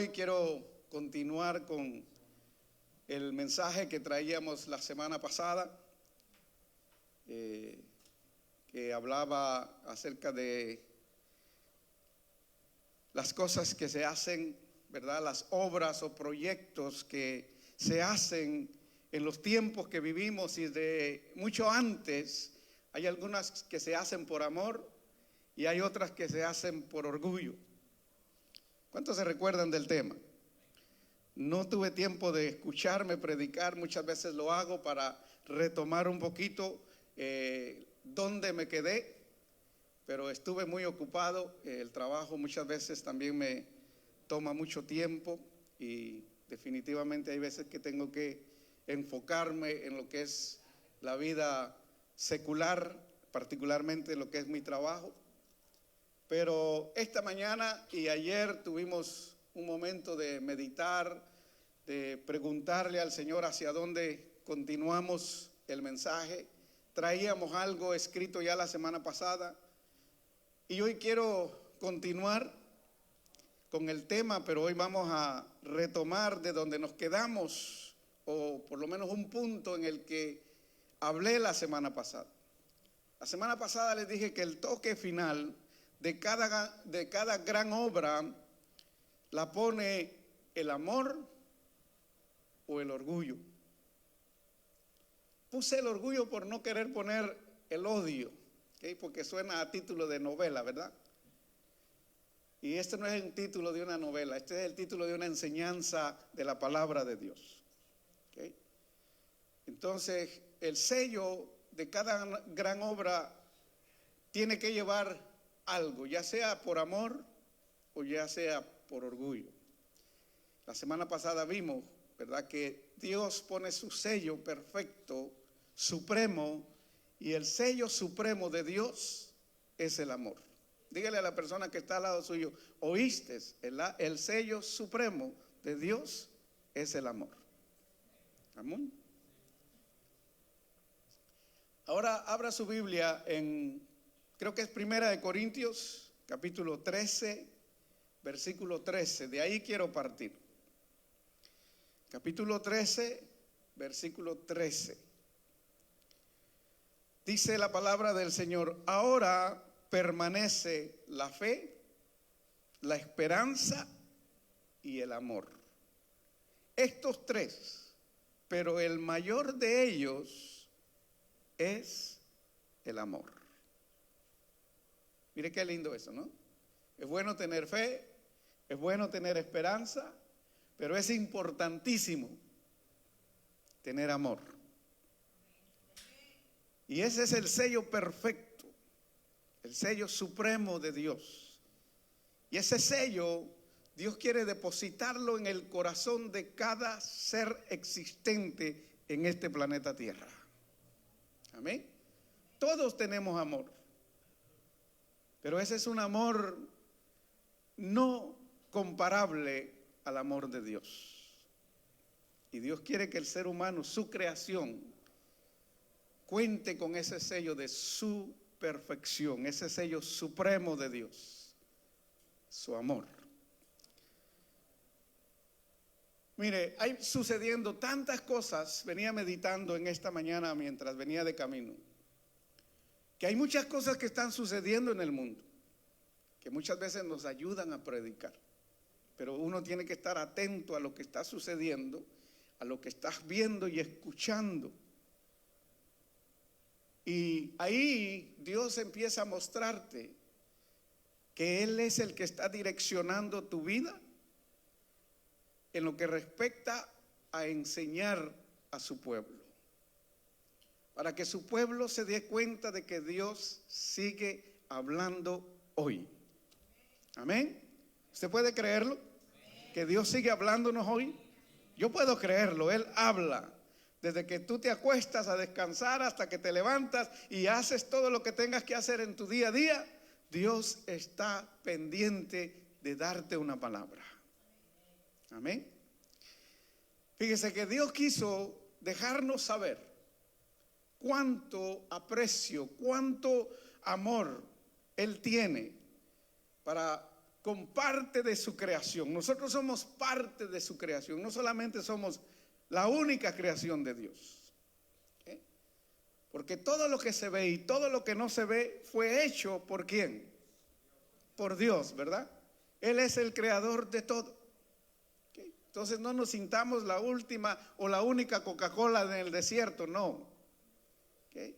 hoy quiero continuar con el mensaje que traíamos la semana pasada, que hablaba acerca de las cosas que se hacen, ¿verdad? Las obras o proyectos que se hacen en los tiempos que vivimos y de mucho antes. Hay algunas que se hacen por amor y hay otras que se hacen por orgullo. ¿Cuántos se recuerdan del tema? No tuve tiempo de escucharme predicar, muchas veces lo hago para retomar un poquito dónde me quedé, pero estuve muy ocupado. El trabajo muchas veces también me toma mucho tiempo y definitivamente hay veces que tengo que enfocarme en lo que es la vida secular, particularmente lo que es mi trabajo. Pero esta mañana y ayer tuvimos un momento de meditar, de preguntarle al Señor hacia dónde continuamos el mensaje. Traíamos algo escrito ya la semana pasada y hoy quiero continuar con el tema, pero hoy vamos a retomar de donde nos quedamos, o por lo menos un punto en el que hablé la semana pasada. La semana pasada les dije que el toque final de cada gran obra la pone el amor o el orgullo. Puse el orgullo por no querer poner el odio, ¿okay? Porque suena a título de novela, ¿verdad? Y este no es el título de una novela, este es el título de una enseñanza de la palabra de Dios, ¿okay? Entonces, el sello de cada gran obra tiene que llevar algo, ya sea por amor o ya sea por orgullo. La semana pasada vimos, ¿verdad?, que Dios pone su sello perfecto, supremo, y el sello supremo de Dios es el amor. Dígale a la persona que está al lado suyo: oíste, el sello supremo de Dios es el amor. Amén. Ahora abra su Biblia en, creo que es Primera de Corintios, capítulo 13, versículo 13. De ahí quiero partir. Capítulo 13, versículo 13. Dice la palabra del Señor: ahora permanece la fe, la esperanza y el amor. Estos tres, pero el mayor de ellos es el amor. Mire qué lindo eso, ¿no? Es bueno tener fe, es bueno tener esperanza, pero es importantísimo tener amor. Y ese es el sello perfecto, el sello supremo de Dios. Y ese sello Dios quiere depositarlo en el corazón de cada ser existente en este planeta Tierra. Amén. Todos tenemos amor, pero ese es un amor no comparable al amor de Dios. Y Dios quiere que el ser humano, su creación, cuente con ese sello de su perfección, ese sello supremo de Dios, su amor. Mire, hay sucediendo tantas cosas. Venía meditando en esta mañana mientras venía de camino, que hay muchas cosas que están sucediendo en el mundo, que muchas veces nos ayudan a predicar, pero uno tiene que estar atento a lo que está sucediendo, a lo que estás viendo y escuchando. Y ahí Dios empieza a mostrarte que Él es el que está direccionando tu vida en lo que respecta a enseñar a su pueblo, para que su pueblo se dé cuenta de que Dios sigue hablando hoy. Amén. ¿Usted puede creerlo? Que Dios sigue hablándonos hoy. Yo puedo creerlo. Él habla desde que tú te acuestas a descansar hasta que te levantas y haces todo lo que tengas que hacer en tu día a día. Dios está pendiente de darte una palabra. Amén. Fíjese que Dios quiso dejarnos saber cuánto aprecio, cuánto amor Él tiene para con parte de su creación. Nosotros somos parte de su creación, no solamente somos la única creación de Dios. ¿Okay? Porque todo lo que se ve y todo lo que no se ve fue hecho ¿por quién? Por Dios, ¿verdad? Él es el creador de todo. ¿Okay? Entonces no nos sintamos la última o la única Coca-Cola en el desierto, no. ¿Okay?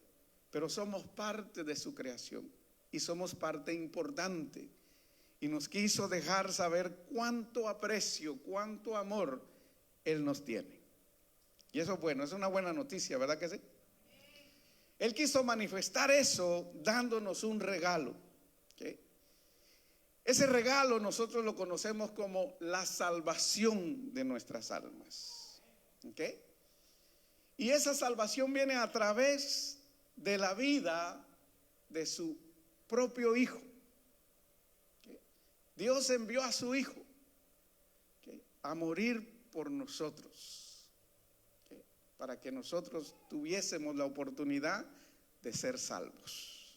Pero somos parte de su creación y somos parte importante. Y nos quiso dejar saber cuánto aprecio, cuánto amor Él nos tiene. Y eso es bueno, es una buena noticia, ¿verdad que sí? Él quiso manifestar eso dándonos un regalo. ¿Okay? Ese regalo nosotros lo conocemos como la salvación de nuestras almas. ¿Okay? Y esa salvación viene a través de la vida de su propio Hijo. ¿Okay? Dios envió a su Hijo, ¿okay?, a morir por nosotros, ¿okay?, para que nosotros tuviésemos la oportunidad de ser salvos.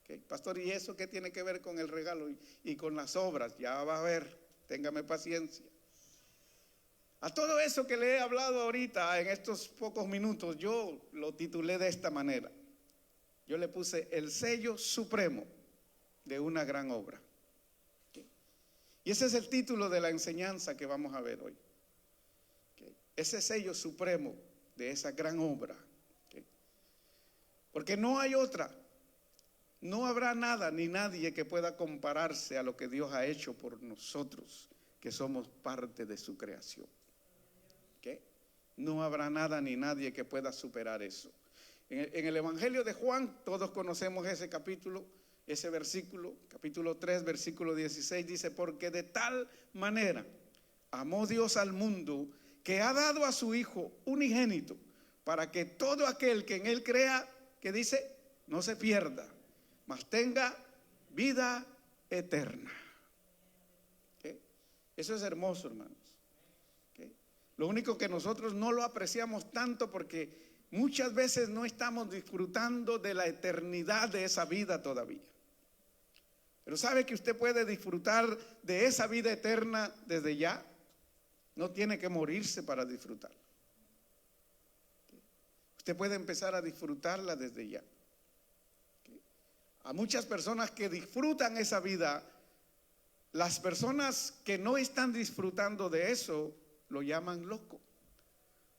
¿Okay? Pastor, ¿y eso qué tiene que ver con el regalo y con las obras? Ya va a ver, téngame paciencia. A todo eso que le he hablado ahorita en estos pocos minutos, yo lo titulé de esta manera. Yo le puse el sello supremo de una gran obra. ¿Okay? Y ese es el título de la enseñanza que vamos a ver hoy. ¿Okay? Ese sello supremo de esa gran obra. ¿Okay? Porque no hay otra. No habrá nada ni nadie que pueda compararse a lo que Dios ha hecho por nosotros, que somos parte de su creación. ¿Okay? No habrá nada ni nadie que pueda superar eso. En el Evangelio de Juan, todos conocemos ese capítulo, ese versículo, capítulo 3, versículo 16, dice: porque de tal manera amó Dios al mundo, que ha dado a su Hijo unigénito, para que todo aquel que en Él crea, que dice, no se pierda, mas tenga vida eterna. ¿Okay? Eso es hermoso, hermanos. ¿Okay? Lo único que nosotros no lo apreciamos tanto porque muchas veces no estamos disfrutando de la eternidad de esa vida todavía. Pero ¿sabe que usted puede disfrutar de esa vida eterna desde ya? No tiene que morirse para disfrutarla. Usted puede empezar a disfrutarla desde ya. A muchas personas que disfrutan esa vida, las personas que no están disfrutando de eso lo llaman loco,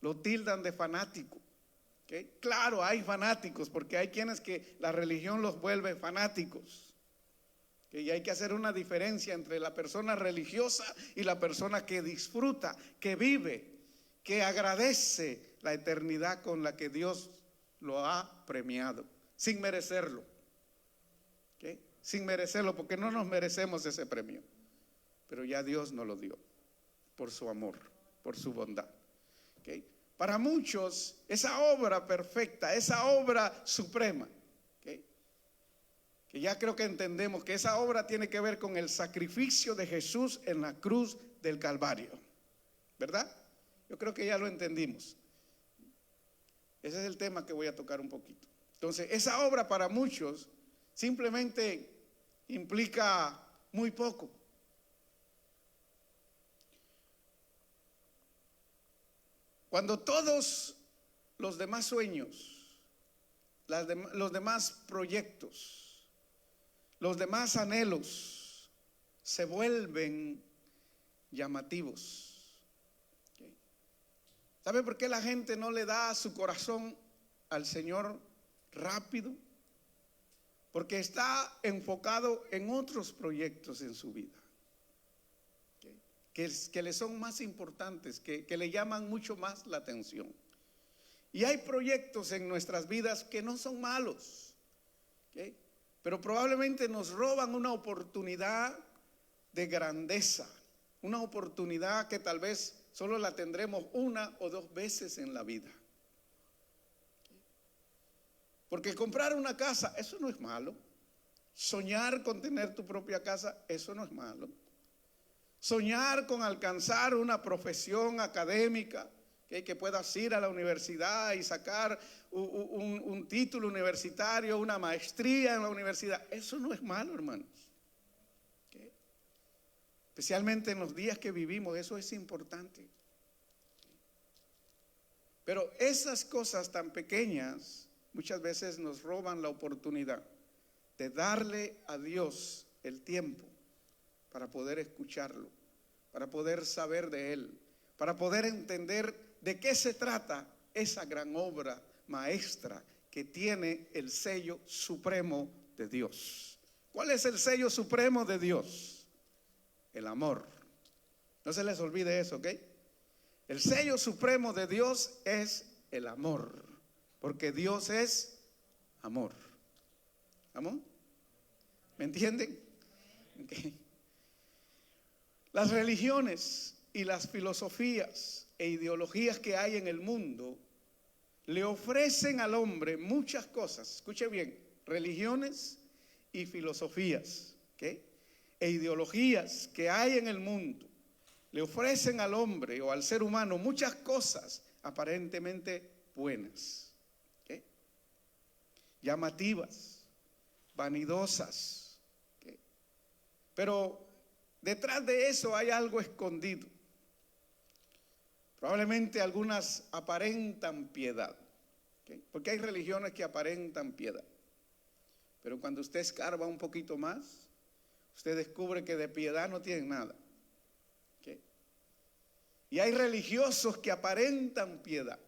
lo tildan de fanático. ¿Okay? Claro, hay fanáticos, porque hay quienes que la religión los vuelve fanáticos. ¿Okay? Y hay que hacer una diferencia entre la persona religiosa y la persona que disfruta, que vive, que agradece la eternidad con la que Dios lo ha premiado, sin merecerlo. ¿Okay? Sin merecerlo, porque no nos merecemos ese premio, pero ya Dios nos lo dio por su amor, por su bondad. ¿Okay? Para muchos, esa obra perfecta, esa obra suprema, ¿okay?, que ya creo que entendemos que esa obra tiene que ver con el sacrificio de Jesús en la cruz del Calvario, ¿verdad? Yo creo que ya lo entendimos. Ese es el tema que voy a tocar un poquito. Entonces, esa obra para muchos simplemente implica muy poco. Cuando todos los demás sueños, los demás proyectos, los demás anhelos se vuelven llamativos. ¿Okay? ¿Sabe por qué la gente no le da su corazón al Señor rápido? Porque está enfocado en otros proyectos en su vida. Que le son más importantes, que le llaman mucho más la atención. Y hay proyectos en nuestras vidas que no son malos, ¿okay?, pero probablemente nos roban una oportunidad de grandeza, una oportunidad que tal vez solo la tendremos una o dos veces en la vida. Porque comprar una casa, eso no es malo. Soñar con tener tu propia casa, eso no es malo. Soñar con alcanzar una profesión académica, que puedas ir a la universidad y sacar un título universitario, una maestría en la universidad, eso no es malo, hermanos. ¿Okay? especialmente en los días que vivimos. Eso es importante. Pero esas cosas tan pequeñas muchas veces nos roban la oportunidad de darle a Dios el tiempo para poder escucharlo, para poder saber de Él, para poder entender de qué se trata esa gran obra maestra que tiene el sello supremo de Dios. ¿Cuál es el sello supremo de Dios? El amor. No se les olvide eso, ¿ok? El sello supremo de Dios es el amor, porque Dios es amor. ¿Amor? ¿Me entienden? Okay. Las religiones y las filosofías e ideologías que hay en el mundo le ofrecen al hombre muchas cosas. Escuche bien, religiones y filosofías, ¿okay?, e ideologías que hay en el mundo le ofrecen al hombre o al ser humano muchas cosas aparentemente buenas, ¿okay?, llamativas, vanidosas, ¿okay?, pero detrás de eso hay algo escondido. Probablemente algunas aparentan piedad, ¿okay?, porque hay religiones que aparentan piedad, pero cuando usted escarba un poquito más, usted descubre que de piedad no tienen nada, ¿okay? Y hay religiosos que aparentan piedad,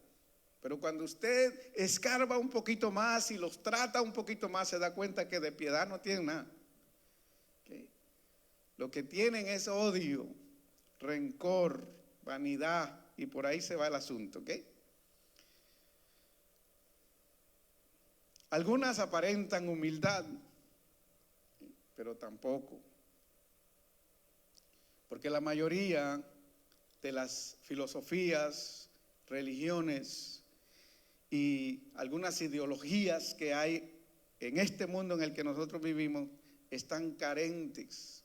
pero cuando usted escarba un poquito más y los trata un poquito más, se da cuenta que de piedad no tienen nada, ¿okay? Lo que tienen es odio, rencor, vanidad, y por ahí se va el asunto, ¿ok? Algunas aparentan humildad, pero tampoco. Porque la mayoría de las filosofías, religiones y algunas ideologías que hay en este mundo en el que nosotros vivimos están carentes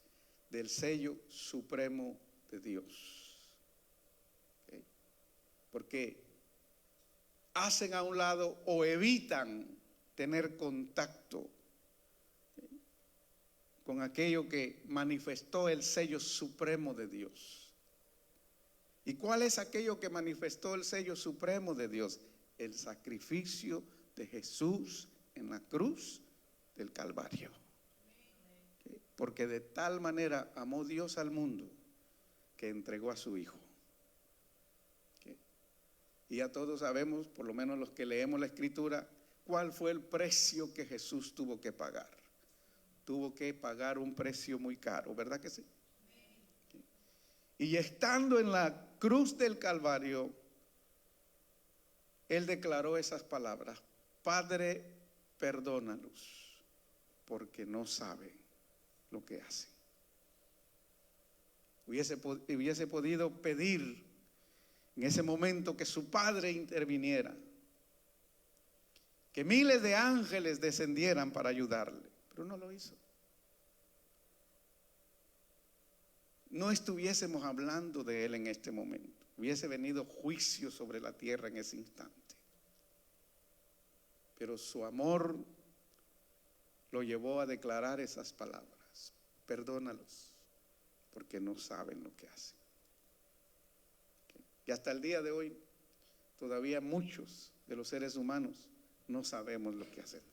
del sello supremo de Dios. ¿Okay? Porque hacen a un lado o evitan tener contacto con aquello que manifestó el sello supremo de Dios. ¿Y cuál es aquello que manifestó el sello supremo de Dios? El sacrificio de Jesús en la cruz del Calvario. ¿Okay? Porque de tal manera amó Dios al mundo que entregó a su Hijo. ¿Okay? Y ya todos sabemos, por lo menos los que leemos la Escritura, cuál fue el precio que Jesús tuvo que pagar. Tuvo que pagar un precio muy caro, ¿verdad que sí? ¿Okay? Y estando en la cruz del Calvario, Él declaró esas palabras: Padre, perdónalos, porque no saben lo que hacen. Hubiese podido pedir en ese momento que su Padre interviniera, que miles de ángeles descendieran para ayudarle, pero no lo hizo. No estuviésemos hablando de Él en este momento. Hubiese venido juicio sobre la tierra en ese instante. Pero su amor lo llevó a declarar esas palabras: perdónalos, porque no saben lo que hacen. Y hasta el día de hoy, todavía muchos de los seres humanos no sabemos lo que hacemos.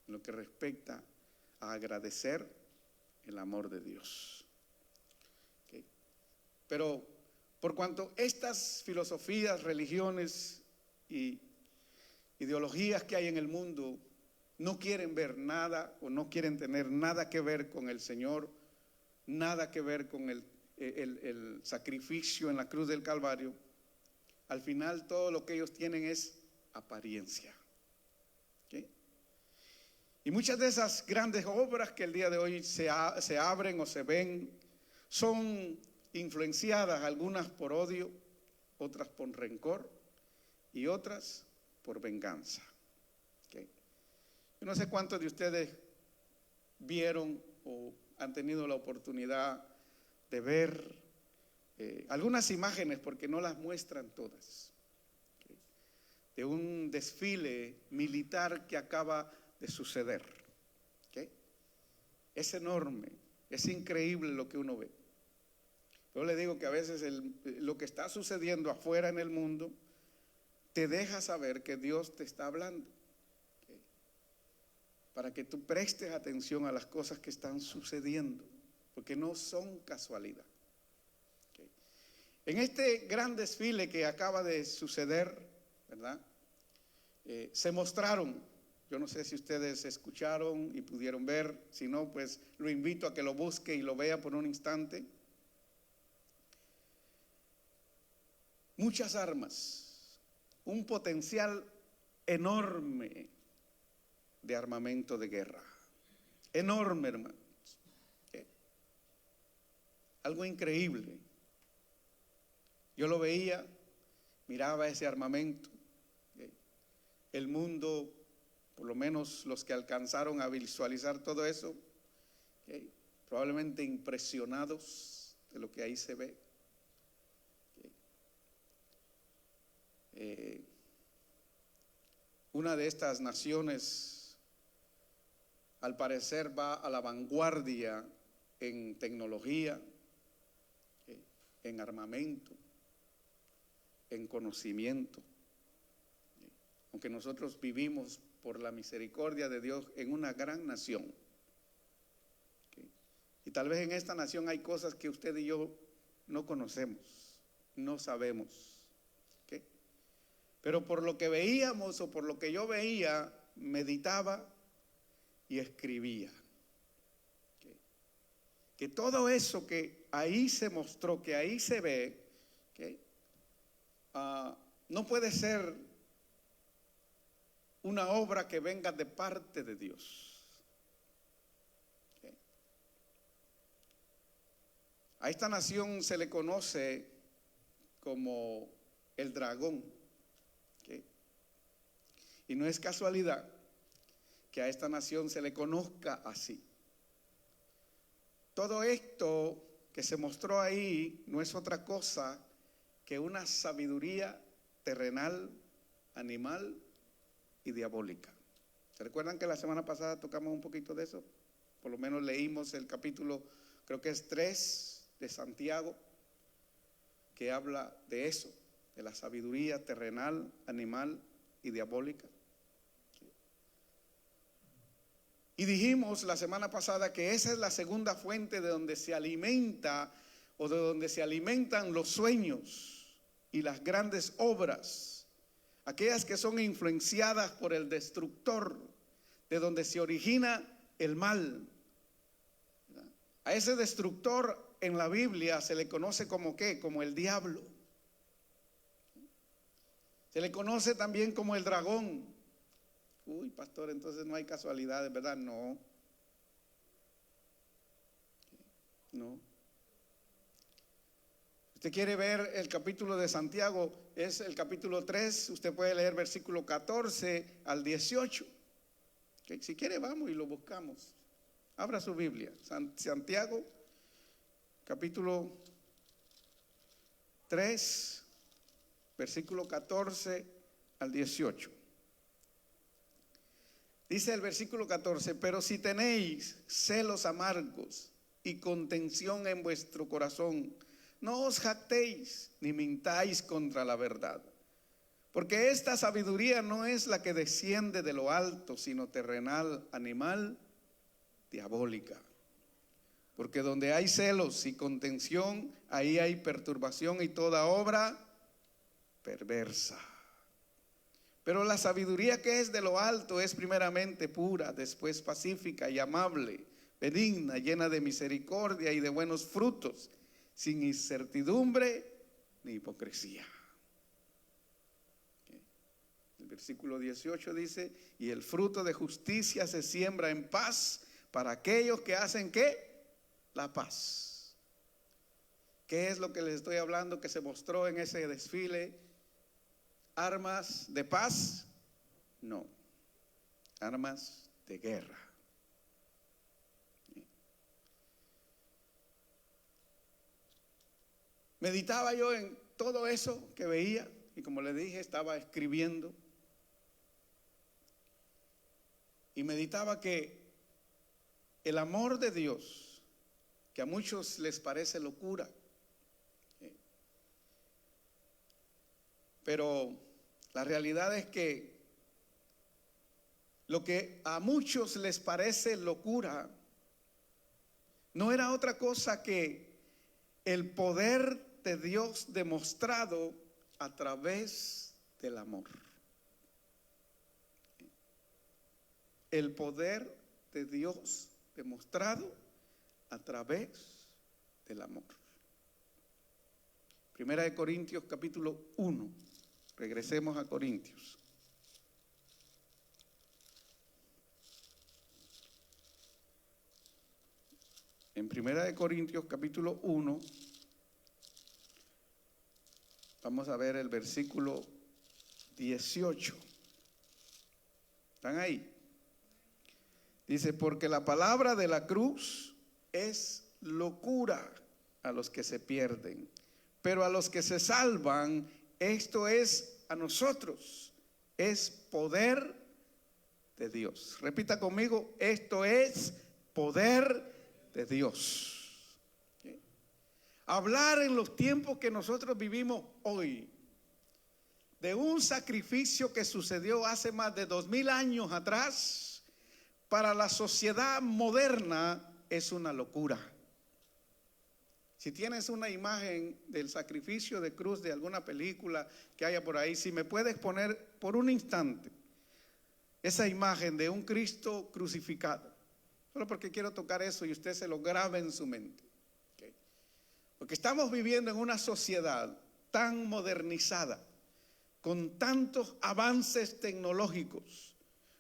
En lo que respecta a agradecer el amor de Dios. Pero por cuanto estas filosofías, religiones y ideologías que hay en el mundo no quieren ver nada o no quieren tener nada que ver con el Señor, nada que ver con el sacrificio en la cruz del Calvario, al final todo lo que ellos tienen es apariencia. ¿Okay? Y muchas de esas grandes obras que el día de hoy se abren o se ven son influenciadas, algunas por odio, otras por rencor y otras por venganza. ¿Okay? Yo no sé cuántos de ustedes vieron o han tenido la oportunidad de ver algunas imágenes, porque no las muestran todas, ¿okay?, de un desfile militar que acaba de suceder. ¿Okay? Es enorme, Es increíble lo que uno ve. Yo le digo que a veces lo que está sucediendo afuera en el mundo te deja saber que Dios te está hablando, ¿okay? Para que tú prestes atención a las cosas que están sucediendo, porque no son casualidad. ¿Okay? En este gran desfile que acaba de suceder, ¿verdad? Se mostraron, yo no sé si ustedes escucharon y pudieron ver, si no, pues lo invito a que lo busque y lo vea por un instante. Muchas armas, un potencial enorme de armamento de guerra, enorme, hermanos. Algo increíble. Yo lo veía, miraba ese armamento. El mundo, por lo menos los que alcanzaron a visualizar todo eso, probablemente impresionados de lo que ahí se ve. Una de estas naciones, al parecer, va a la vanguardia en tecnología, en armamento, en conocimiento. Aunque nosotros vivimos por la misericordia de Dios en una gran nación. Y tal vez en esta nación hay cosas que usted y yo no conocemos, no sabemos. Pero por lo que veíamos o por lo que yo veía, meditaba y escribía. Que todo eso que ahí se mostró, que ahí se ve, no puede ser una obra que venga de parte de Dios. A esta nación se le conoce como el dragón. Y no es casualidad que a esta nación se le conozca así. Todo esto que se mostró ahí no es otra cosa que una sabiduría terrenal, animal y diabólica. ¿Se recuerdan que la semana pasada tocamos un poquito de eso? Por lo menos leímos el capítulo, creo que es 3 de Santiago, que habla de eso, de la sabiduría terrenal, animal y diabólica. Y dijimos la semana pasada que esa es la segunda fuente de donde se alimenta o de donde se alimentan los sueños y las grandes obras, aquellas que son influenciadas por el destructor, de donde se origina el mal. A ese destructor en la Biblia se le conoce como ¿qué? Como el diablo. Se le conoce también como el dragón. Uy, pastor, entonces no hay casualidades, ¿verdad? No. Usted quiere ver el capítulo de Santiago, es el capítulo 3, usted puede leer versículo 14 al 18. Si quiere vamos y lo buscamos. Abra su Biblia, Santiago, capítulo 3, versículo 14 al 18. Dice el versículo 14, pero si tenéis celos amargos y contención en vuestro corazón, no os jactéis ni mintáis contra la verdad. Porque esta sabiduría no es la que desciende de lo alto, sino terrenal, animal, diabólica. Porque donde hay celos y contención, ahí hay perturbación y toda obra perversa. Pero la sabiduría que es de lo alto es primeramente pura, después pacífica y amable, benigna, llena de misericordia y de buenos frutos, sin incertidumbre ni hipocresía. El versículo 18 dice, y el fruto de justicia se siembra en paz para aquellos que hacen ¿qué? La paz. ¿Qué es lo que les estoy hablando que se mostró en ese desfile? ¿Armas de paz? No, armas de guerra. Meditaba yo en todo eso que veía y como le dije estaba escribiendo y meditaba que el amor de Dios que a muchos les parece locura. Pero la realidad es que lo que a muchos les parece locura no era otra cosa que el poder de Dios demostrado a través del amor. El poder de Dios demostrado a través del amor. Primera de Corintios capítulo 1. Regresemos a Corintios. En Primera de Corintios capítulo 1 vamos a ver el versículo 18. ¿Están ahí? Dice, porque la palabra de la cruz es locura a los que se pierden, pero a los que se salvan, esto es a nosotros, es poder de Dios. Repita conmigo, esto es poder de Dios. ¿Okay? Hablar en los tiempos que nosotros vivimos hoy de un sacrificio que sucedió hace más de 2000 años atrás, para la sociedad moderna es una locura. Si tienes una imagen del sacrificio de cruz de alguna película que haya por ahí, si me puedes poner por un instante esa imagen de un Cristo crucificado, solo porque quiero tocar eso y usted se lo grabe en su mente. ¿Okay? Porque estamos viviendo en una sociedad tan modernizada, con tantos avances tecnológicos,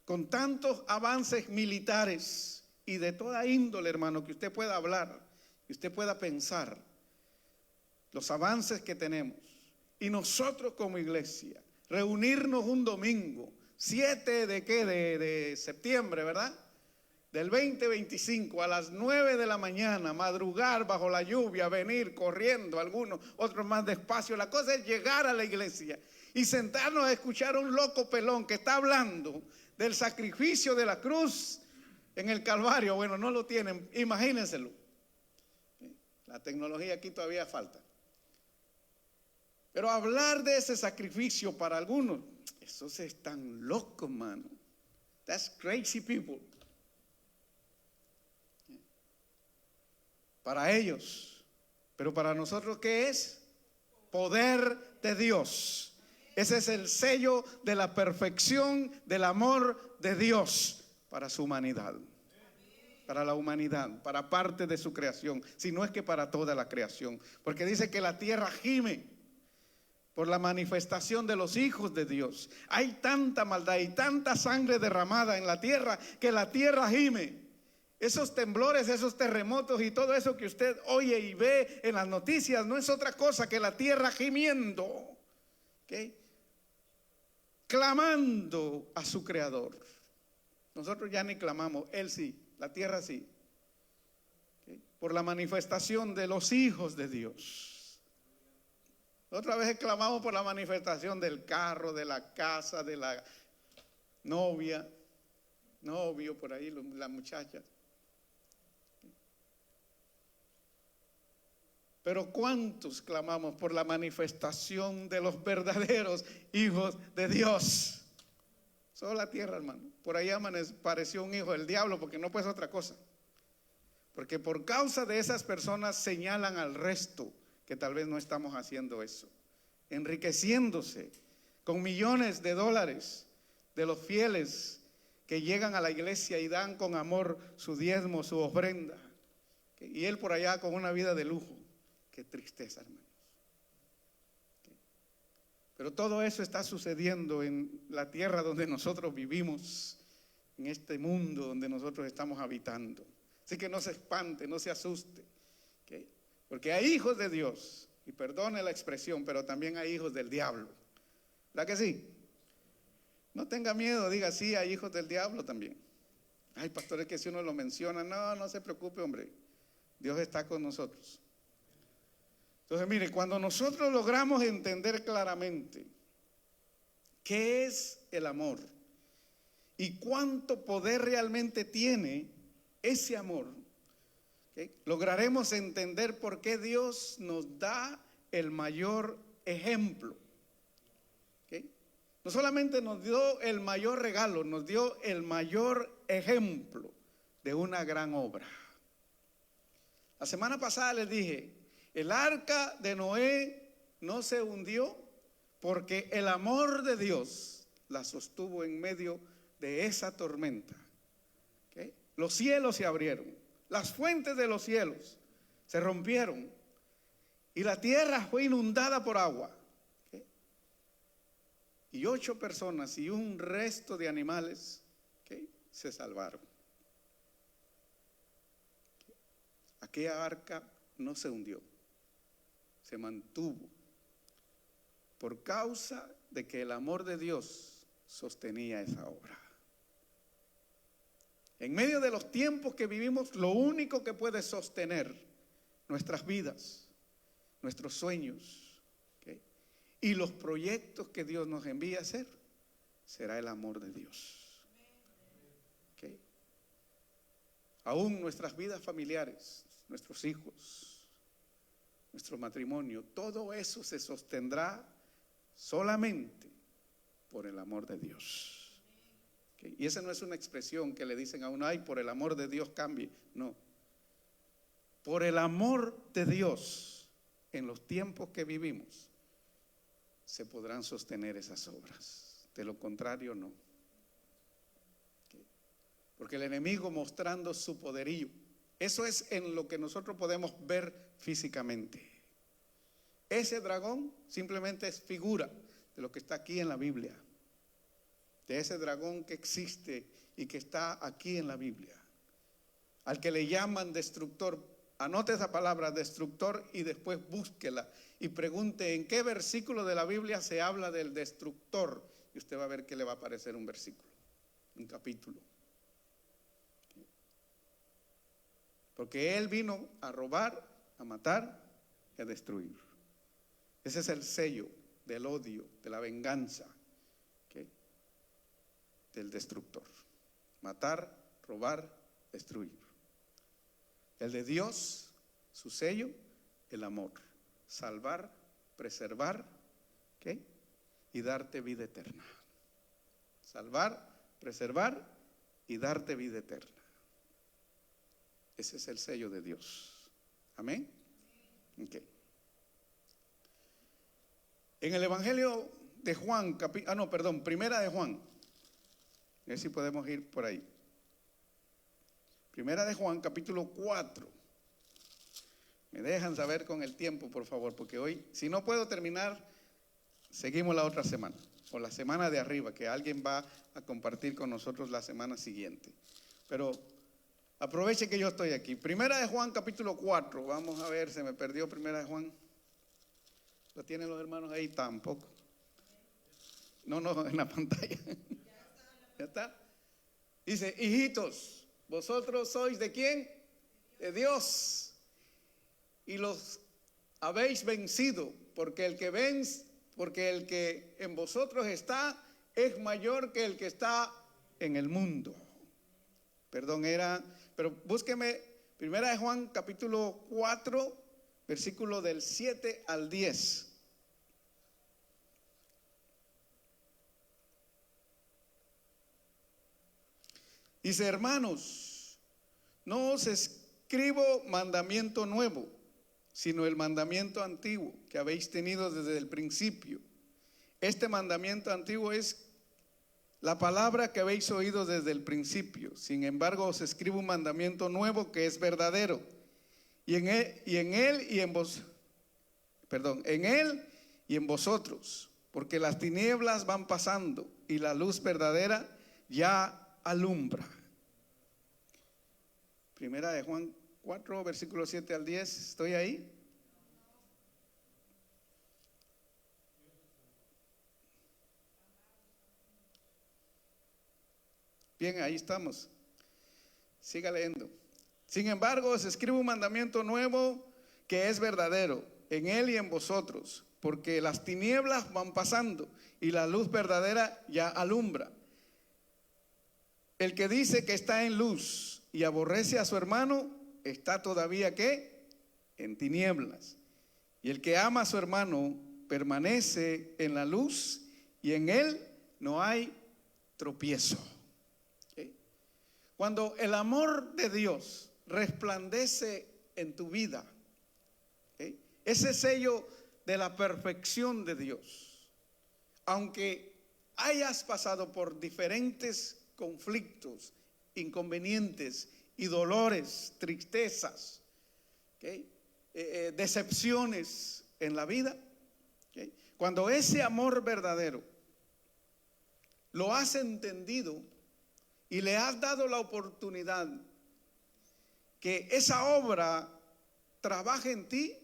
con tantos avances militares y de toda índole, hermano, que usted pueda hablar, que usted pueda pensar, los avances que tenemos. Y nosotros como iglesia, reunirnos un domingo, 7 de septiembre, ¿verdad? Del 2025 a las 9 de la mañana, madrugar bajo la lluvia, venir corriendo, algunos, otros más despacio. La cosa es llegar a la iglesia y sentarnos a escuchar a un loco pelón que está hablando del sacrificio de la cruz en el Calvario. Bueno, no lo tienen, imagínenselo. La tecnología aquí todavía falta. Pero hablar de ese sacrificio para algunos, esos están locos, mano. That's crazy people. Para ellos. Pero para nosotros, ¿qué es? Poder de Dios. Ese es el sello de la perfección del amor de Dios para su humanidad. Para la humanidad, para parte de su creación, si no es que para toda la creación. Porque dice que la tierra gime por la manifestación de los hijos de Dios. Hay tanta maldad y tanta sangre derramada en la tierra que la tierra gime. Esos temblores, esos terremotos y todo eso que usted oye y ve en las noticias no es otra cosa que la tierra gimiendo, ¿okay? Clamando a su creador. Nosotros ya ni clamamos, él sí, la tierra sí, ¿okay? Por la manifestación de los hijos de Dios. Otra vez clamamos por la manifestación del carro, de la casa, de la novia, novio, por ahí, la muchacha. Pero ¿cuántos clamamos por la manifestación de los verdaderos hijos de Dios? Solo la tierra, hermano. Por ahí apareció un hijo del diablo, porque no puede ser otra cosa. Porque por causa de esas personas señalan al resto que tal vez no estamos haciendo eso, enriqueciéndose con millones de dólares de los fieles que llegan a la iglesia y dan con amor su diezmo, su ofrenda. Y él por allá con una vida de lujo. Qué tristeza, hermanos. Pero todo eso está sucediendo en la tierra donde nosotros vivimos, en este mundo donde nosotros estamos habitando. Así que no se espante, no se asuste, ¿okay? Porque hay hijos de Dios, y perdone la expresión, pero también hay hijos del diablo. ¿Verdad que sí? No tenga miedo, diga sí, hay hijos del diablo también. Ay, pastor, es que si uno lo menciona, no se preocupe, hombre, Dios está con nosotros. Entonces, mire, cuando nosotros logramos entender claramente qué es el amor y cuánto poder realmente tiene ese amor, ¿Ok? Lograremos entender por qué Dios nos da el mayor ejemplo. ¿Ok? No solamente nos dio el mayor regalo, nos dio el mayor ejemplo de una gran obra. La semana pasada les dije, el arca de Noé no se hundió porque el amor de Dios la sostuvo en medio de esa tormenta. ¿Okay? Los cielos se abrieron, las fuentes de los cielos se rompieron y la tierra fue inundada por agua. ¿Okay? Y 8 personas y un resto de animales, ¿okay?, se salvaron. Aquella arca no se hundió, se mantuvo por causa de que el amor de Dios sostenía esa obra. En medio de los tiempos que vivimos, lo único que puede sostener nuestras vidas, nuestros sueños, ¿okay?, y los proyectos que Dios nos envía a hacer, será el amor de Dios. ¿Okay? Aún nuestras vidas familiares, nuestros hijos, nuestro matrimonio, todo eso se sostendrá solamente por el amor de Dios. ¿Okay? Y esa no es una expresión que le dicen a uno, ay, por el amor de Dios cambie. No. Por el amor de Dios, en los tiempos que vivimos, se podrán sostener esas obras. De lo contrario, no. ¿Okay? Porque el enemigo, mostrando su poderío, eso es en lo que nosotros podemos ver físicamente. Ese dragón simplemente es figura de lo que está aquí en la Biblia, de ese dragón que existe y que está aquí en la Biblia, al que le llaman destructor. Anote esa palabra, destructor, y después búsquela y pregunte en qué versículo de la Biblia se habla del destructor, y usted va a ver que le va a aparecer un versículo, un capítulo. Porque Él vino a robar, a matar y a destruir. Ese es el sello del odio, de la venganza, ¿okay?, del destructor. Matar, robar, destruir. El de Dios, su sello, el amor. Salvar, preservar, ¿okay?, y darte vida eterna. Salvar, preservar y darte vida eterna. Ese es el sello de Dios. Amén. Okay. En el Evangelio de Juan, Primera de Juan. A ver si podemos ir por ahí. Primera de Juan, capítulo 4. Me dejan saber con el tiempo, por favor, porque hoy, si no puedo terminar, seguimos la otra semana, o la semana de arriba, que alguien va a compartir con nosotros la semana siguiente. Pero aproveche que yo estoy aquí. Primera de Juan, capítulo 4. Vamos a ver, se me perdió Primera de Juan. ¿Lo tienen los hermanos ahí? Tampoco. No, en la pantalla. ¿Ya está? Dice, hijitos, vosotros sois ¿de quién? De Dios. Y los habéis vencido, porque el que en vosotros está es mayor que el que está en el mundo. Pero búsqueme Primera de Juan, capítulo 4, versículo del 7 al 10. Dice, hermanos, no os escribo mandamiento nuevo, sino el mandamiento antiguo que habéis tenido desde el principio. Este mandamiento antiguo es la palabra que habéis oído desde el principio. Sin embargo, os escribo un mandamiento nuevo que es verdadero. En él y en vosotros, porque las tinieblas van pasando y la luz verdadera ya alumbra. Primera de Juan 4, versículos 7 al 10. ¿Estoy ahí? Bien, ahí estamos. Siga leyendo. Sin embargo, os escribo un mandamiento nuevo que es verdadero, en él y en vosotros, porque las tinieblas van pasando y la luz verdadera ya alumbra. El que dice que está en luz y aborrece a su hermano está todavía ¿qué? En tinieblas. Y el que ama a su hermano permanece en la luz y en él no hay tropiezo. ¿Okay? Cuando el amor de Dios resplandece en tu vida, ¿okay? Ese sello de la perfección de Dios, aunque hayas pasado por diferentes conflictos, inconvenientes y dolores, tristezas, ¿okay? Decepciones en la vida, ¿okay? Cuando ese amor verdadero lo has entendido y le has dado la oportunidad que esa obra trabaje en ti,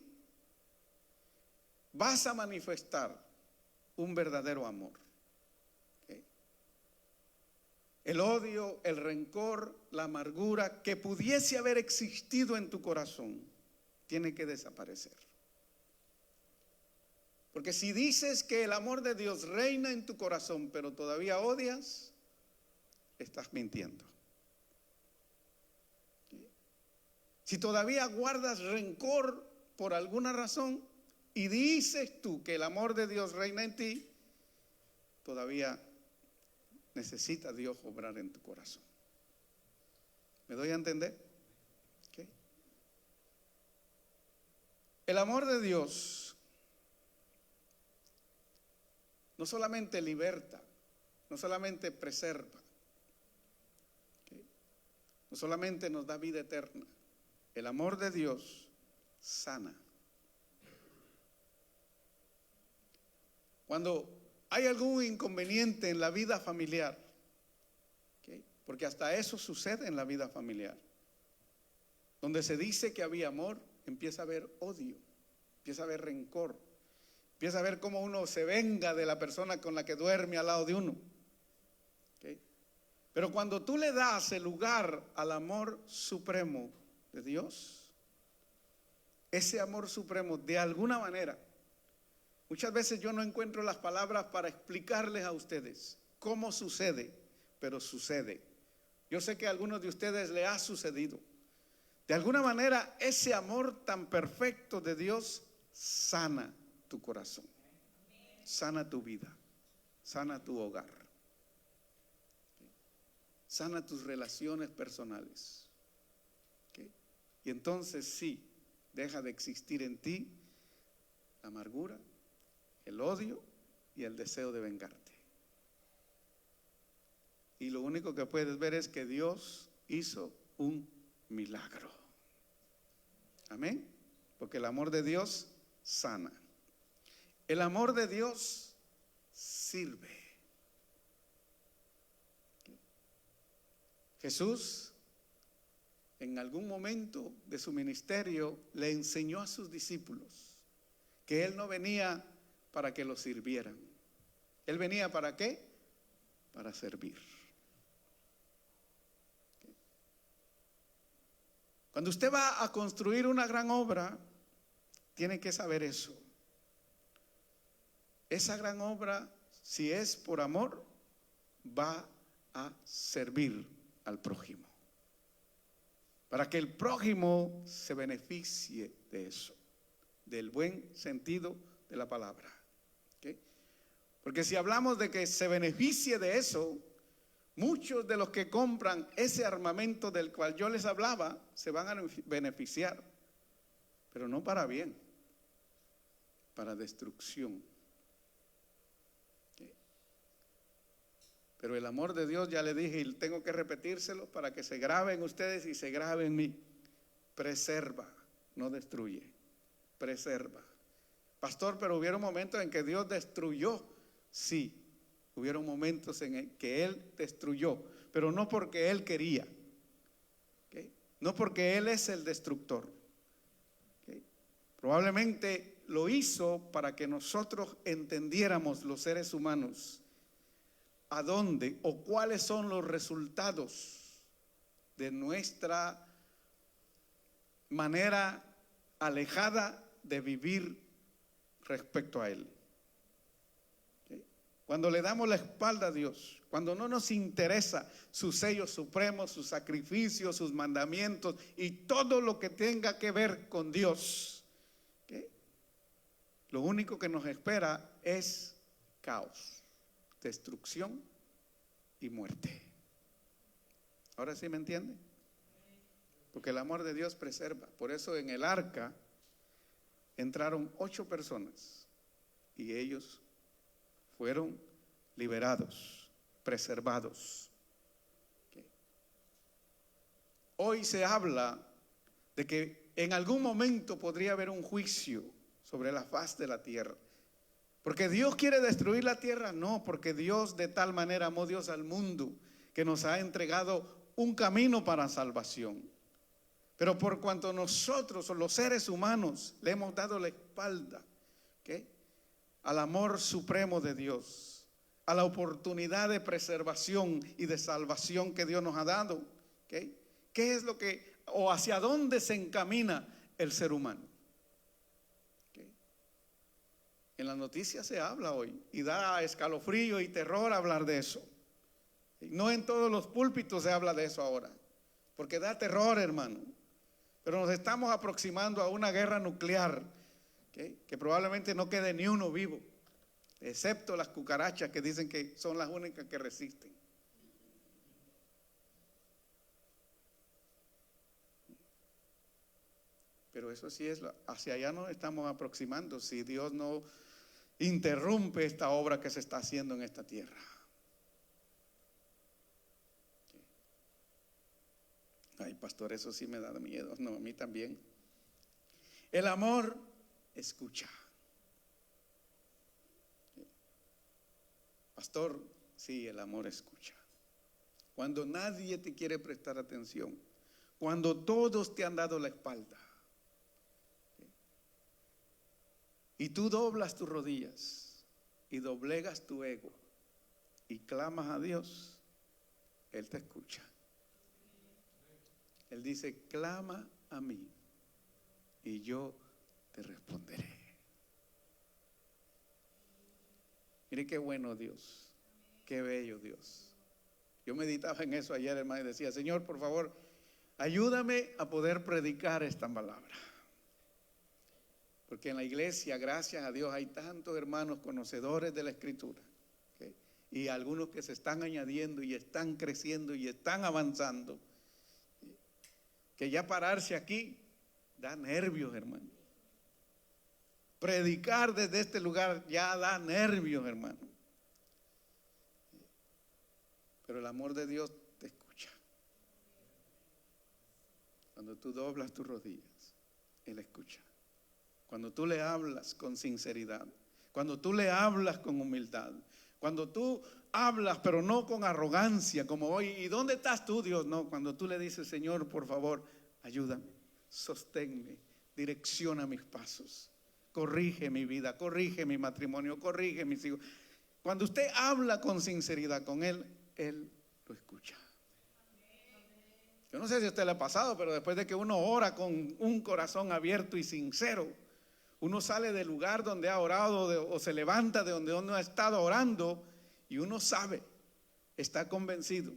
vas a manifestar un verdadero amor. ¿Okay? El odio, el rencor, la amargura que pudiese haber existido en tu corazón tiene que desaparecer. Porque si dices que el amor de Dios reina en tu corazón, pero todavía odias, estás mintiendo. Si todavía guardas rencor por alguna razón y dices tú que el amor de Dios reina en ti, todavía necesita Dios obrar en tu corazón. ¿Me doy a entender? ¿Okay? El amor de Dios no solamente liberta, no solamente preserva, ¿okay? No solamente nos da vida eterna. El amor de Dios sana. Cuando hay algún inconveniente en la vida familiar, ¿okay? Porque hasta eso sucede en la vida familiar, donde se dice que había amor, empieza a haber odio, empieza a haber rencor, empieza a ver cómo uno se venga de la persona con la que duerme al lado de uno. ¿Okay? Pero cuando tú le das el lugar al amor supremo de Dios, ese amor supremo de alguna manera, muchas veces yo no encuentro las palabras para explicarles a ustedes cómo sucede, pero sucede. Yo sé que a algunos de ustedes le ha sucedido. De alguna manera ese amor tan perfecto de Dios sana tu corazón, sana tu vida, sana tu hogar, sana tus relaciones personales. ¿Okay? Y entonces sí, deja de existir en ti la amargura, el odio y el deseo de vengarte. Y lo único que puedes ver es que Dios hizo un milagro. Amén. Porque el amor de Dios sana. El amor de Dios sirve. Jesús en algún momento de su ministerio le enseñó a sus discípulos que Él no venía para que los sirvieran. Él venía ¿para qué? Para servir. Cuando usted va a construir una gran obra, tiene que saber eso. Esa gran obra, si es por amor, va a servir al prójimo, para que el prójimo se beneficie de eso, del buen sentido de la palabra. ¿Okay? Porque si hablamos de que se beneficie de eso, muchos de los que compran ese armamento del cual yo les hablaba se van a beneficiar, pero no para bien, para destrucción. Pero el amor de Dios, ya le dije y tengo que repetírselo para que se grabe en ustedes y se grabe en mí. Preserva, no destruye. Preserva. Pastor, pero hubieron momentos en que Dios destruyó. Sí, hubieron momentos en que Él destruyó, pero no porque Él quería. ¿Okay? No porque Él es el destructor. ¿Okay? Probablemente lo hizo para que nosotros entendiéramos, los seres humanos, a dónde o cuáles son los resultados de nuestra manera alejada de vivir respecto a Él. ¿Okay? cuando le damos la espalda a Dios, cuando no nos interesa su sello supremo, sus sacrificios, sus mandamientos y todo lo que tenga que ver con Dios, ¿okay? Lo único que nos espera es caos, destrucción y muerte. ¿Ahora sí me entiende? Porque el amor de Dios preserva. Por eso en el arca entraron 8 personas y ellos fueron liberados, preservados. ¿Okay? Hoy se habla de que en algún momento podría haber un juicio sobre la faz de la tierra. ¿Porque Dios quiere destruir la tierra? No, porque Dios de tal manera amó Dios al mundo que nos ha entregado un camino para salvación. Pero por cuanto nosotros, los seres humanos, le hemos dado la espalda, ¿okay?, al amor supremo de Dios, a la oportunidad de preservación y de salvación que Dios nos ha dado, ¿okay?, ¿qué es lo que, o hacia dónde se encamina el ser humano? ¿Okay? En las noticias se habla hoy y da escalofrío y terror hablar de eso. No en todos los púlpitos se habla de eso ahora, porque da terror, hermano. Pero nos estamos aproximando a una guerra nuclear, ¿okay?, que probablemente no quede ni uno vivo, excepto las cucarachas que dicen que son las únicas que resisten. Pero eso sí es, hacia allá nos estamos aproximando si Dios no interrumpe esta obra que se está haciendo en esta tierra. Ay, pastor, eso sí me da miedo. No, a mí también. El amor escucha. Pastor, sí, el amor escucha. Cuando nadie te quiere prestar atención, cuando todos te han dado la espalda, y tú doblas tus rodillas y doblegas tu ego y clamas a Dios, Él te escucha. Él dice, clama a mí y yo te responderé. Mire qué bueno Dios, qué bello Dios. Yo meditaba en eso ayer, hermano, y decía, Señor, por favor, ayúdame a poder predicar esta palabra. Porque en la iglesia, gracias a Dios, hay tantos hermanos conocedores de la Escritura, ¿okay?, y algunos que se están añadiendo y están creciendo y están avanzando, que ya pararse aquí da nervios, hermano. Predicar desde este lugar ya da nervios, hermano. Pero el amor de Dios te escucha. Cuando tú doblas tus rodillas, Él escucha. Cuando tú le hablas con sinceridad, cuando tú le hablas con humildad, cuando tú hablas pero no con arrogancia como hoy, ¿y dónde estás tú, Dios? No, cuando tú le dices, Señor, por favor, ayúdame, sosténme, direcciona mis pasos, corrige mi vida, corrige mi matrimonio, corrige mis hijos. Cuando usted habla con sinceridad con Él, Él lo escucha. Yo no sé si a usted le ha pasado, pero después de que uno ora con un corazón abierto y sincero, uno sale del lugar donde ha orado o se levanta de donde uno ha estado orando y uno sabe, está convencido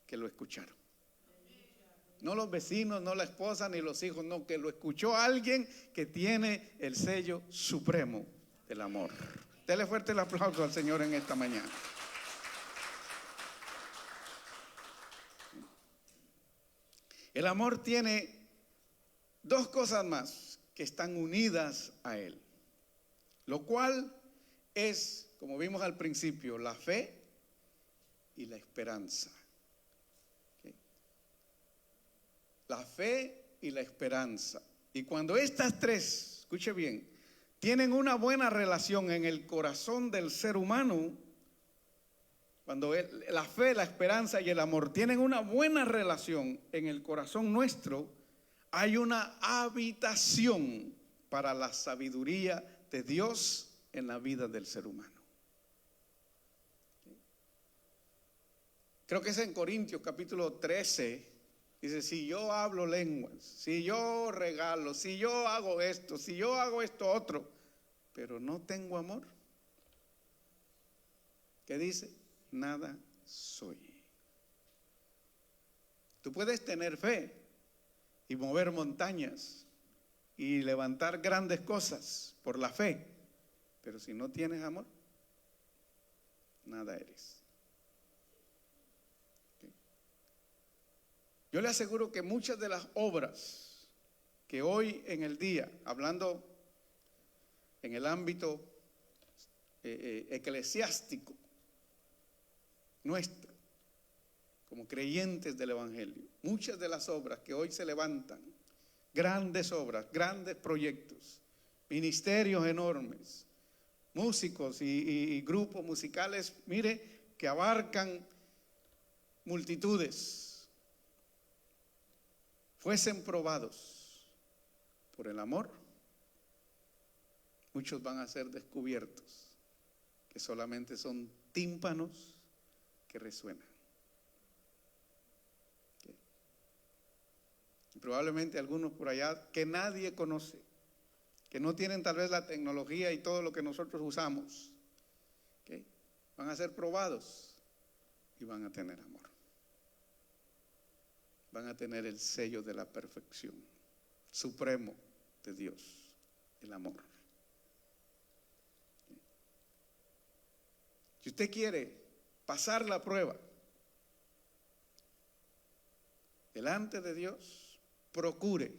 que lo escucharon. No los vecinos, no la esposa, ni los hijos, no, que lo escuchó alguien que tiene el sello supremo del amor. Dele fuerte el aplauso al Señor en esta mañana. El amor tiene 2 cosas más que están unidas a Él, lo cual es, como vimos al principio, la fe y la esperanza. ¿Okay? La fe y la esperanza. Y cuando estas 3, escuche bien, tienen una buena relación en el corazón del ser humano, cuando la fe, la esperanza y el amor tienen una buena relación en el corazón nuestro, hay una habitación para la sabiduría de Dios en la vida del ser humano. Creo que es en Corintios capítulo 13, dice, si yo hablo lenguas, si yo regalo, si yo hago esto, si yo hago esto otro, pero no tengo amor, ¿Qué dice? Nada soy. Tú puedes tener fe y mover montañas y levantar grandes cosas por la fe, pero si no tienes amor, nada eres. ¿Okay? Yo le aseguro que muchas de las obras que hoy en el día, hablando en el ámbito eclesiástico nuestro, como creyentes del Evangelio, muchas de las obras que hoy se levantan, grandes obras, grandes proyectos, ministerios enormes, músicos y grupos musicales, mire, que abarcan multitudes, fuesen probados por el amor, muchos van a ser descubiertos que solamente son tímpanos que resuenan. ¿Okay? Y probablemente algunos por allá que nadie conoce, que no tienen tal vez la tecnología y todo lo que nosotros usamos, ¿okay? Van a ser probados y van a tener amor. Van a tener el sello de la perfección supremo de Dios, el amor. ¿Okay? Si usted quiere pasar la prueba delante de Dios, procure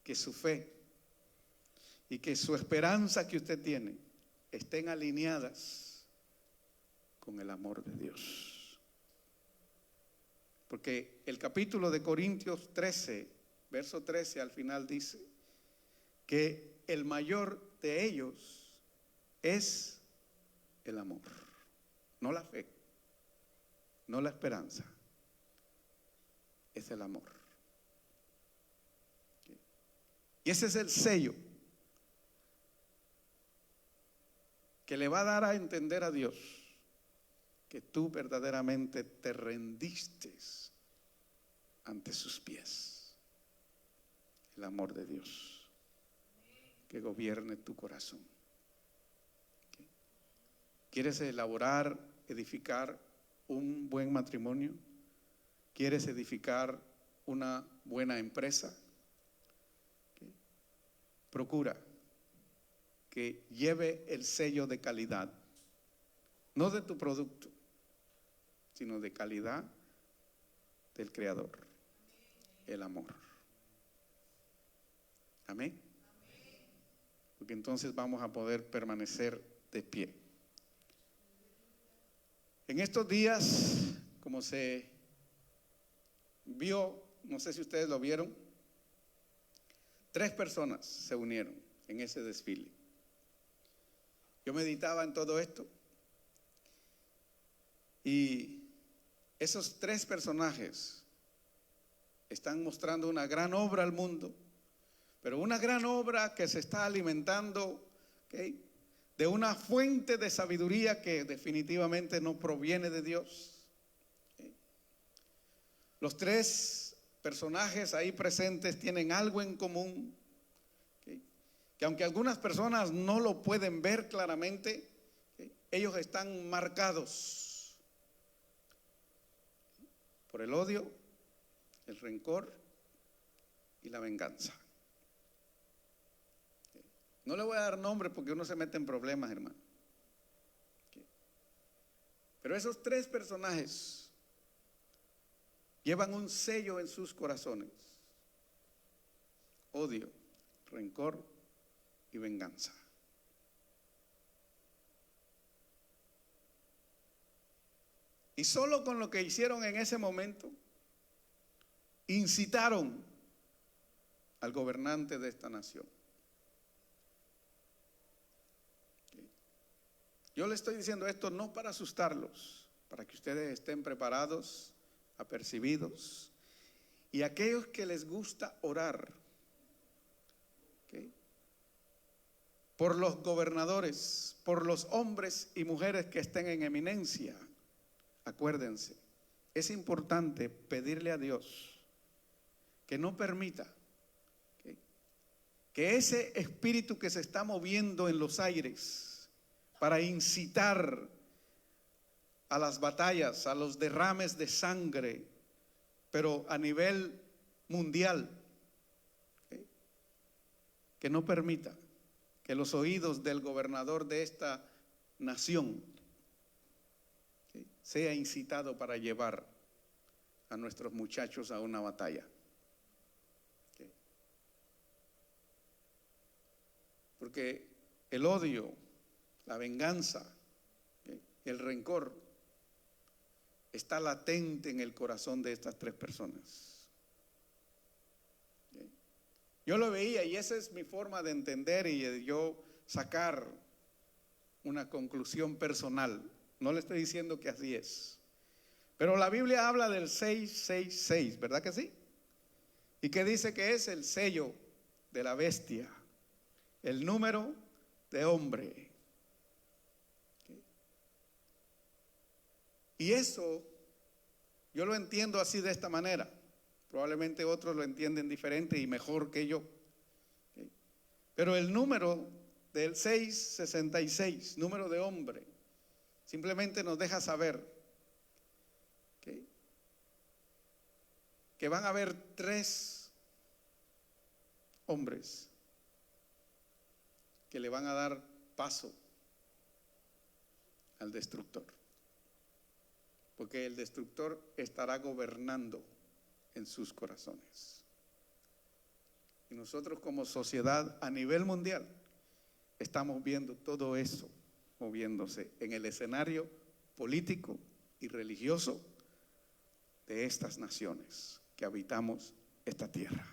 que su fe y que su esperanza que usted tiene estén alineadas con el amor de Dios. Porque el capítulo de Corintios 13, verso 13 al final dice que el mayor de ellos es el amor. No la fe, no la esperanza, es el amor. Y ese es el sello que le va a dar a entender a Dios que tú verdaderamente te rendiste ante sus pies. El amor de Dios que gobierne tu corazón. ¿Quieres elaborar, edificar un buen matrimonio? ¿Quieres edificar una buena empresa? ¿Okay? Procura que lleve el sello de calidad, no de tu producto, sino de calidad del Creador, el amor. Amén. Porque entonces vamos a poder permanecer de pie. En estos días, como se vio, no sé si ustedes lo vieron, 3 personas se unieron en ese desfile. Yo meditaba en todo esto y esos 3 personajes están mostrando una gran obra al mundo, pero una gran obra que se está alimentando, ¿okay?, de una fuente de sabiduría que definitivamente no proviene de Dios. ¿Okay? Los 3 personajes ahí presentes tienen algo en común, ¿okay?, que aunque algunas personas no lo pueden ver claramente, ¿okay?, ellos están marcados por el odio, el rencor y la venganza. No le voy a dar nombre porque uno se mete en problemas, hermano. Pero esos 3 personajes llevan un sello en sus corazones: odio, rencor y venganza. Y solo con lo que hicieron en ese momento, incitaron al gobernante de esta nación. Yo le estoy diciendo esto no para asustarlos, para que ustedes estén preparados, apercibidos. Y aquellos que les gusta orar, ¿okay?, por los gobernadores, por los hombres y mujeres que estén en eminencia, acuérdense, es importante pedirle a Dios que no permita, ¿okay?, que ese espíritu que se está moviendo en los aires para incitar a las batallas, a los derrames de sangre, pero a nivel mundial, ¿okay? Que no permita que los oídos del gobernador de esta nación, ¿okay?, sea incitado para llevar a nuestros muchachos a una batalla. ¿Okay? Porque el odio, la venganza, ¿okay?, el rencor está latente en el corazón de estas tres personas. ¿Okay? Yo lo veía y esa es mi forma de entender y de yo sacar una conclusión personal. No le estoy diciendo que así es. Pero la Biblia habla del 666, ¿verdad que sí? Y que dice que es el sello de la bestia, el número de hombre. ¿Okay? Y eso yo lo entiendo así, de esta manera. Probablemente otros lo entienden diferente y mejor que yo. ¿Okay? Pero el número del 666, número de hombre, simplemente nos deja saber, ¿okay?, que van a haber tres hombres que le van a dar paso al destructor. Porque el destructor estará gobernando en sus corazones. Y nosotros como sociedad a nivel mundial estamos viendo todo eso moviéndose en el escenario político y religioso de estas naciones que habitamos esta tierra.